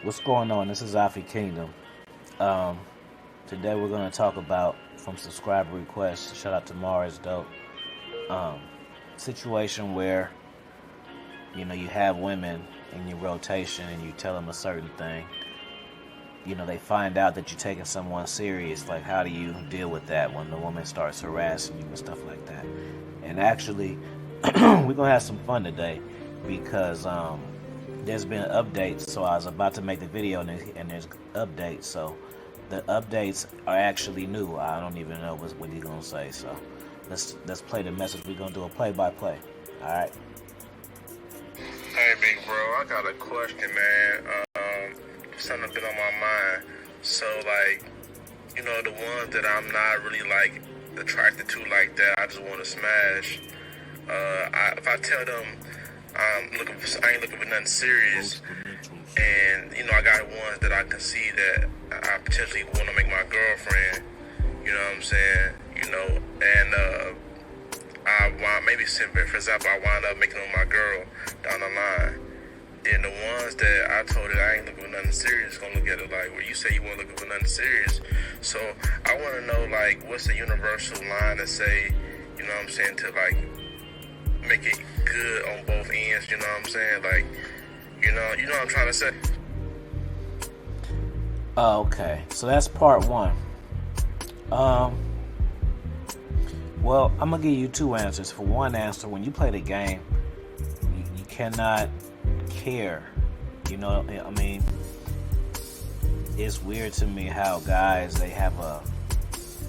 What's going on? This is Alfie Kingdom. Um, Today we're going to talk about from subscriber requests. Shout out to Mars Dope. Um, Situation where you have women in your rotation and you tell them a certain thing. They find out that you're taking someone serious. Like, how do you deal with that when the woman starts harassing you and stuff like that? And actually, we're gonna have some fun today because there's been updates. So I was about to make the video and there's updates. So the updates are actually new. I don't even know what he's gonna say. So let's play the message. We're gonna do a play-by-play. All right. Hey, big bro, I got a question, man. Something been on my mind. So, the ones that I'm not really, attracted to like that, I just want to smash. If I tell them I ain't looking for nothing serious, and, I got ones that I can see that I potentially want to make my girlfriend, you know what I'm saying? And, for example, I wind up making them my girl down the line. Then the ones that I told her I ain't looking for nothing serious gonna look at it like, well, you say you weren't looking for nothing serious. So I want to know, what's the universal line to say, you know what I'm saying, to, make it good on both ends, you know what I'm saying? You know what I'm trying to say? Okay, so that's part one. Well, I'm gonna give you two answers. For one answer, when you play the game, you cannot care. It's weird to me how guys, they have a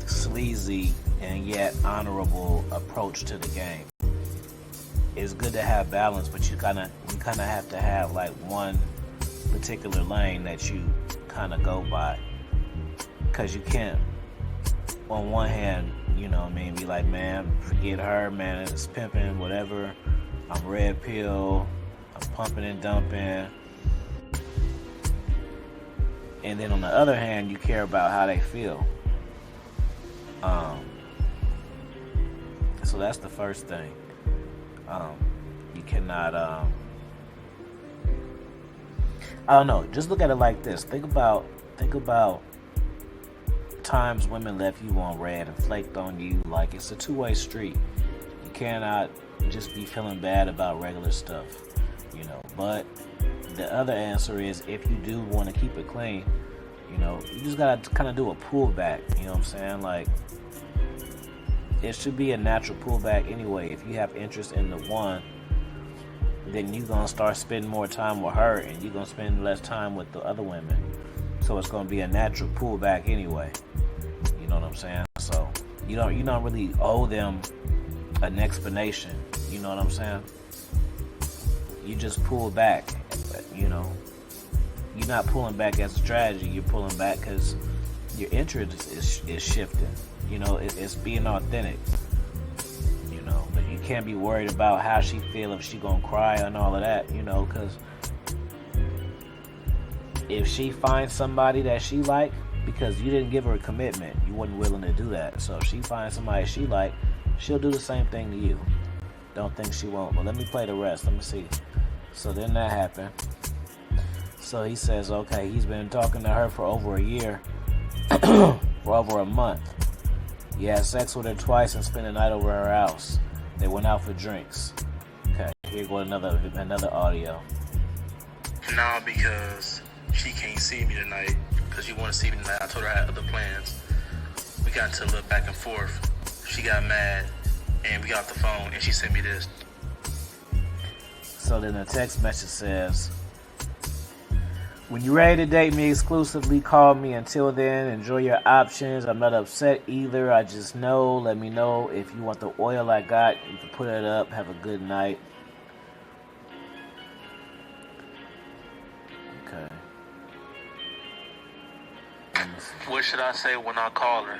sleazy and yet honorable approach to the game. It's good to have balance, but you kind of have to have one particular lane that you kind of go by, because you can't on one hand be like, man, forget her, man, it's pimping, whatever, I'm red pill, I'm pumping and dumping. And then on the other hand, you care about how they feel. So that's the first thing. You cannot, I don't know, just look at it like this. Think about times women left you on red and flaked on you. Like, it's a two-way street. You cannot just be feeling bad about regular stuff, but the other answer is, if you do want to keep it clean, you just gotta kind of do a pullback. You know what I'm saying? It should be a natural pullback anyway. If you have interest in the one, then you're gonna start spending more time with her and you're gonna spend less time with the other women. So it's gonna be a natural pullback anyway. You know what I'm saying? So you don't really owe them an explanation. You know what I'm saying? You just pull back. You're not pulling back as a strategy. You're pulling back because your interest is shifting. It's being authentic. But you can't be worried about how she feel, if she gonna cry and all of that. Because if she finds somebody that she like, because you didn't give her a commitment, you wasn't willing to do that. So if she finds somebody she like, she'll do the same thing to you. Don't think she won't. But let me play the rest. Let me see. So then that happened. So he says, okay, he's been talking to her for over a year, for over a month. He had sex with her twice and spent the night over her house. They went out for drinks. Okay, here go another audio. Now, because she can't see me tonight, because she want to see me tonight, I told her I had other plans. We got into a little back and forth. She got mad, and we got off the phone, and she sent me this. So then the text message says, when you're ready to date me exclusively, call me. Until then, enjoy your options. I'm not upset either. I just know. Let me know if you want the oil I got. You can put it up. Have a good night. Okay. What should I say when I call her?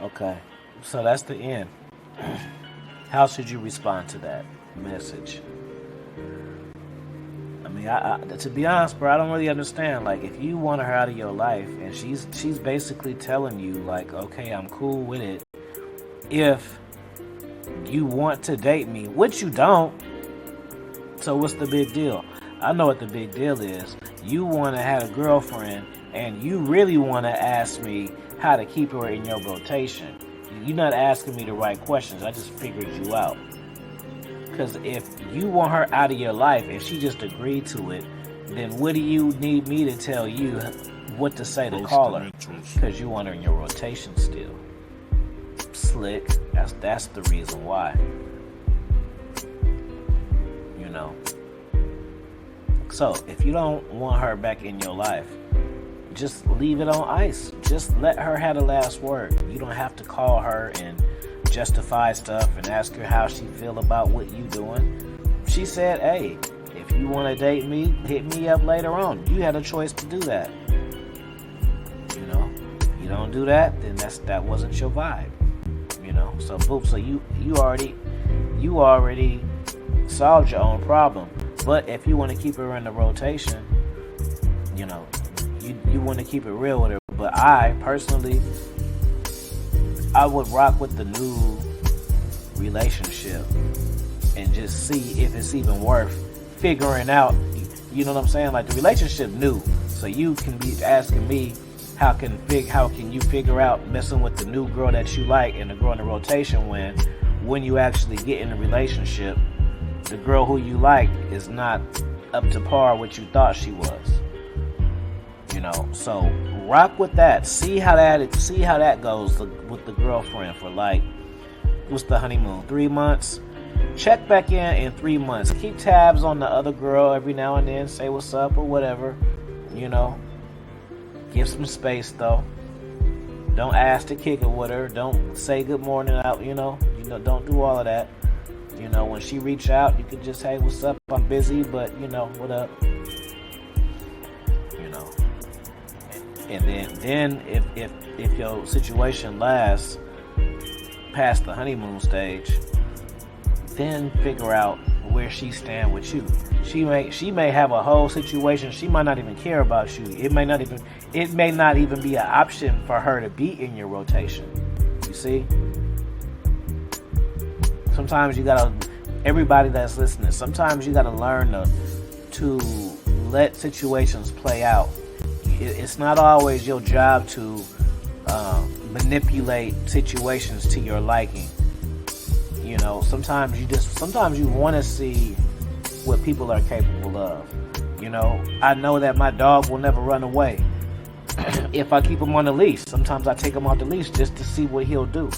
Okay. So that's the end. How should you respond to that message? I to be honest, bro, I don't really understand. If you want her out of your life and she's basically telling you, okay, I'm cool with it, if you want to date me, which you don't, So what's the big deal? I know what the big deal is. You want to have a girlfriend, and you really want to ask me how to keep her in your rotation. You're not asking me the right questions. I just figured you out. Because if you want her out of your life and she just agreed to it, then what do you need me to tell you what to say to call her? Because you want her in your rotation still. Slick. That's the reason why. You know. So if you don't want her back in your life, just leave it on ice. Just let her have the last word. You don't have to call her and justify stuff and ask her how she feel about what you doing. She said, hey, if you want to date me, hit me up later on. You had a choice to do that. You know, if you don't do that, then that wasn't your vibe. You know, so boom. So you already solved your own problem. But if you want to keep her in the rotation, you know, you want to keep it real with her. But I personally, I would rock with the new relationship and just see if it's even worth figuring out. You know what I'm saying? Like, the relationship new, so you can be asking me how can you figure out messing with the new girl that you like and the girl in the rotation when you actually get in a relationship, the girl who you like is not up to par what you thought she was. You know, so rock with that. See how that goes with the girlfriend for, like, what's the honeymoon? 3 months. Check back in 3 months. Keep tabs on the other girl every now and then. Say what's up or whatever. You know, give some space though. Don't ask to kick it with her. Don't say good morning out. You know, don't do all of that. You know, when she reach out, you can just, hey, what's up? I'm busy, but you know, what up? You know. And then if your situation lasts past the honeymoon stage, then figure out where she stand with you. She may have a whole situation. She might not even care about you. It may not even be an option for her to be in your rotation. You see? Sometimes you gotta, everybody that's listening, sometimes you gotta learn to let situations play out. It's not always your job to manipulate situations to your liking. You know, sometimes you want to see what people are capable of. You know, I know that my dog will never run away if I keep him on the leash. Sometimes I take him off the leash just to see what he'll do.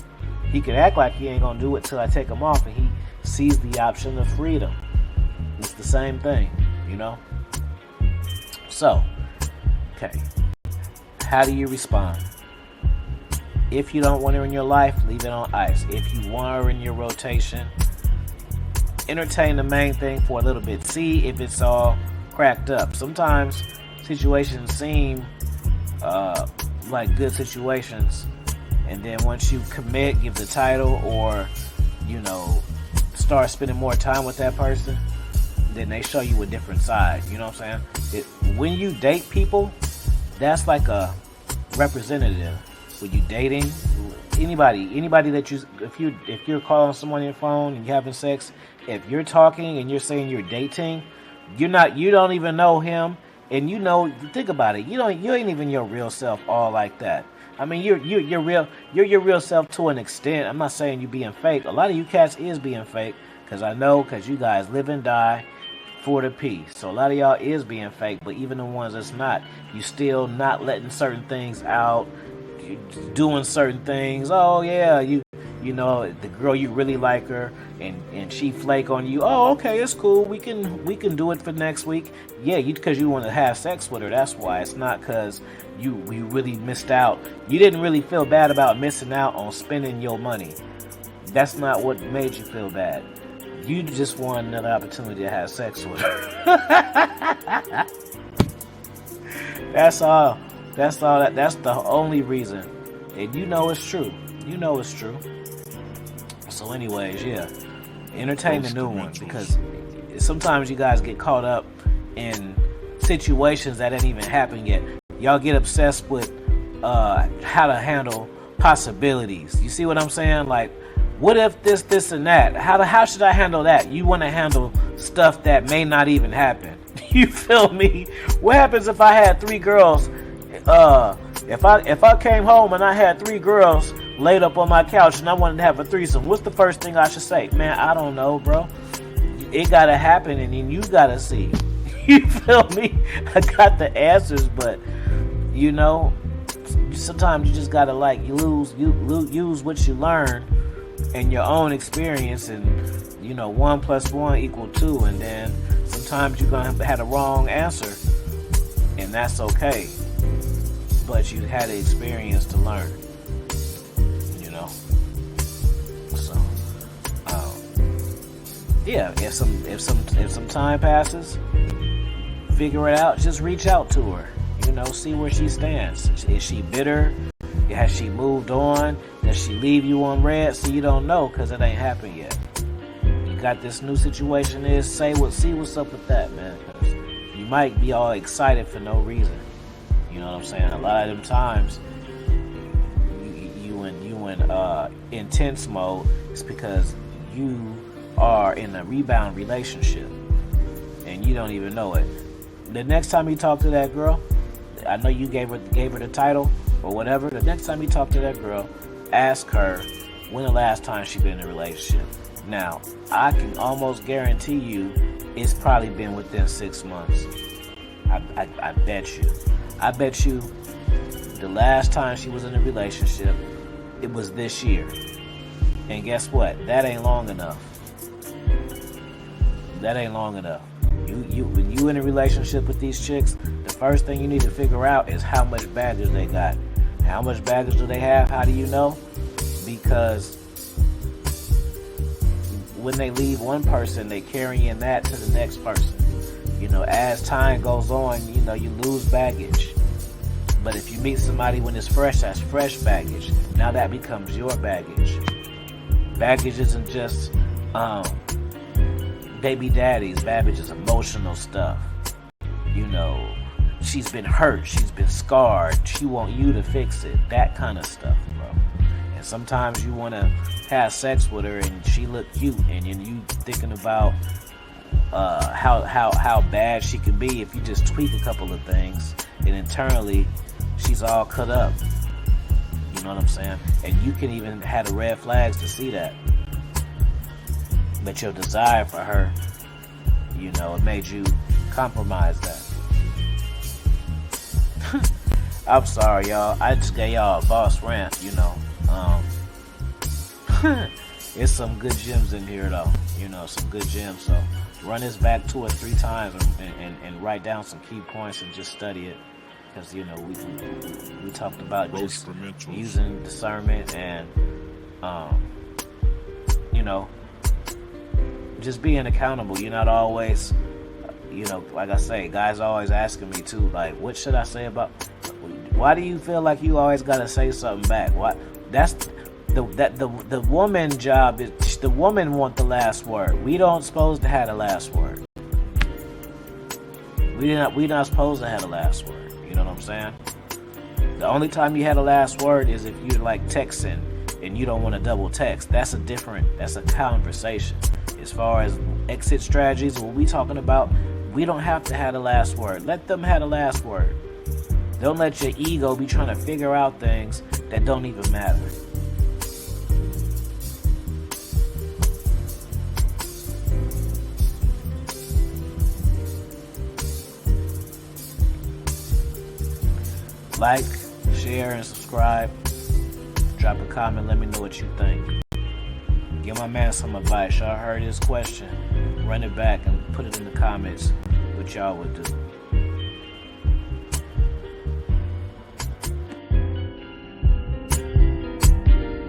He can act like he ain't gonna do it till I take him off and he sees the option of freedom. It's the same thing, you know? So, okay. How do you respond? If you don't want her in your life, leave it on ice. If you want her in your rotation, entertain the main thing for a little bit. See if it's all cracked up. Sometimes situations seem like good situations, and then once you commit, give the title, or, you know, start spending more time with that person, then they show you a different side. You know what I'm saying? When you date people, that's like a representative. When you dating anybody that if you're calling someone on your phone and you're having sex, if you're talking and you're saying you're dating, you don't even know him, and you know, think about it, you ain't even your real self all like that. I mean, you're your real self to an extent. I'm not saying you being fake. A lot of you cats is being fake, because you guys live and die for the peace. So a lot of y'all is being fake, but even the ones that's not, you still not letting certain things out, doing certain things. Oh yeah, you know, the girl, you really like her, and she flake on you. Oh, okay, it's cool. We can do it for next week. Yeah, because you want to have sex with her. That's why. It's not because you really missed out. You didn't really feel bad about missing out on spending your money. That's not what made you feel bad. You just want another opportunity to have sex with her. That's all. That's the only reason. And you know it's true. So anyways, yeah. Entertain the new one, because sometimes you guys get caught up in situations that ain't even happened yet. Y'all get obsessed with how to handle possibilities. You see what I'm saying? Like, what if this and that? How should I handle that? You want to handle stuff that may not even happen. You feel me? What happens if I had 3 girls? If I came home and I had 3 girls laid up on my couch and I wanted to have a threesome, what's the first thing I should say? Man, I don't know, bro. It gotta happen, and then you gotta see. You feel me? I got the answers, but you know, sometimes you just gotta use what you learn in your own experience, and 1 + 1 = 2, and then sometimes you're gonna have a wrong answer, and that's okay. But you had the experience to learn, So, yeah. If some time passes, figure it out. Just reach out to her. See where she stands. Is she bitter? Has she moved on? Does she leave you on red? So you don't know because it ain't happened yet. You got this new situation. See what's up with that, man. 'Cause you might be all excited for no reason. You know what I'm saying? A lot of them times, you in intense mode. It's because you are in a rebound relationship and you don't even know it. The next time you talk to that girl, I know you gave her the title or whatever. The next time you talk to that girl, ask her when the last time she been in a relationship. Now, I can almost guarantee you it's probably been within 6 months. I bet you. I bet you the last time she was in a relationship, it was this year. And guess what? That ain't long enough. That ain't long enough. When you in a relationship with these chicks, the first thing you need to figure out is how much baggage they got. How much baggage do they have? How do you know? Because when they leave one person, they carrying that to the next person. As time goes on, you lose baggage. But if you meet somebody when it's fresh, that's fresh baggage. Now that becomes your baggage. Baggage isn't just baby daddies. Baggage is emotional stuff. She's been hurt. She's been scarred. She want you to fix it. That kind of stuff, bro. And sometimes you want to have sex with her and she look cute, and you thinking about how bad she can be if you just tweak a couple of things, and internally she's all cut up. You know what I'm saying? And you can even have the red flags to see that. But your desire for her, it made you compromise that. I'm sorry, y'all. I just gave y'all a boss rant, It's some good gems in here, though. Some good gems. So run this back 2 or 3 times and write down some key points and just study it. Because, we talked about just using discernment and, just being accountable. You're not always, like I say, guys are always asking me too, like, what should I say about, why do you feel like you always got to say something back? Why? That's the woman job is, the woman want the last word. We don't supposed to have the last word. We not supposed to have the last word. You know what I'm saying? The only time you had the last word is if you're like texting and you don't want to double text. That's a conversation. As far as exit strategies, what we talking about, we don't have to have the last word. Let them have the last word. Don't let your ego be trying to figure out things that don't even matter. Like, share, and subscribe. Drop a comment, let me know what you think. Give my man some advice. Y'all heard his question. Run it back and put it in the comments what y'all would do.